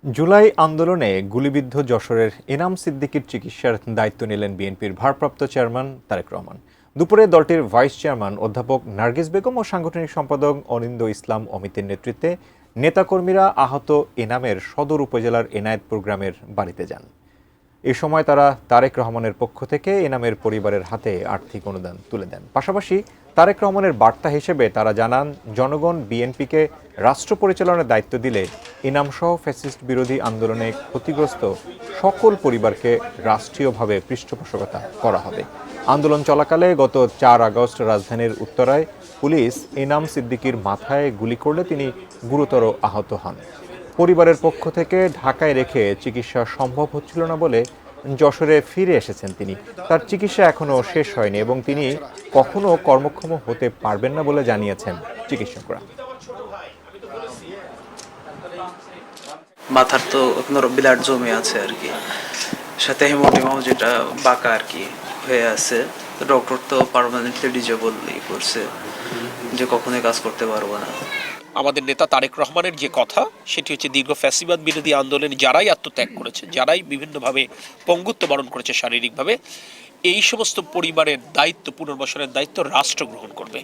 জুলাই আন্দোলনে গুলিবিদ্ধ যশোরের এনাম সিদ্দিকীর চিকিৎসার দায়িত্ব নিলেন বিএনপির ভারপ্রাপ্ত চেয়ারম্যান তারেক রহমান। দুপুরে দলটির ভাইস চেয়ারম্যান অধ্যাপক নার্গিস বেগম ও সাংগঠনিক সম্পাদক অনিন্দ ইসলাম অমিতের নেতৃত্বে নেতাকর্মীরা আহত এনামের সদর উপজেলার এনায়েতপুর গ্রামের বাড়িতে যান। এ সময় তারা তারেক রহমানের পক্ষ থেকে এনামের পরিবারের হাতে আর্থিক অনুদান তুলে দেন। পাশাপাশি তারেক রহমানের বার্তা হিসেবে তারা জানান, জনগণ বিএনপিকে রাষ্ট্র পরিচালনার দায়িত্ব দিলে এনামসহ ফ্যাসিস্ট বিরোধী আন্দোলনে ক্ষতিগ্রস্ত সকল পরিবারকে রাষ্ট্রীয়ভাবে পৃষ্ঠপোষকতা করা হবে। আন্দোলন চলাকালে গত 4 আগস্ট রাজধানীর উত্তরায় পুলিশ এনাম সিদ্দিকীর মাথায় গুলি করলে তিনি গুরুতর আহত হন। পরিবারের পক্ষ থেকে ঢাকায় রেখে চিকিৎসা সম্ভব হচ্ছিল না বলে যশোরে ফিরে এসেছেন তিনি। তার চিকিৎসা এখনও শেষ হয়নি এবং তিনি কখনো কর্মক্ষম হতে পারবেন না বলে জানিয়েছেন চিকিৎসকরা। মাথার তো এখনো ব্লাড জমে আছে আর কি, সাথে হেমোডিমাও যেটা বাঁকা আর কি হয়ে আছে। ডক্টর তো পার্মানেন্টলি ডিজেবলই করছে যে কখনোই কাজ করতে পারবো না। আমাদের নেতা তারেক রহমানের যে কথা সেটি হচ্ছে, দীর্ঘ ফ্যাসিবাদ বিরোধী আন্দোলনে যারাই আত্মত্যাগ করেছে, যারাই বিভিন্নভাবে পঙ্গুত্ব বরণ করেছে শারীরিকভাবে, এই সমস্ত পরিবারের দায়িত্ব, পুনর্বাসনের দায়িত্ব রাষ্ট্র গ্রহণ করবে।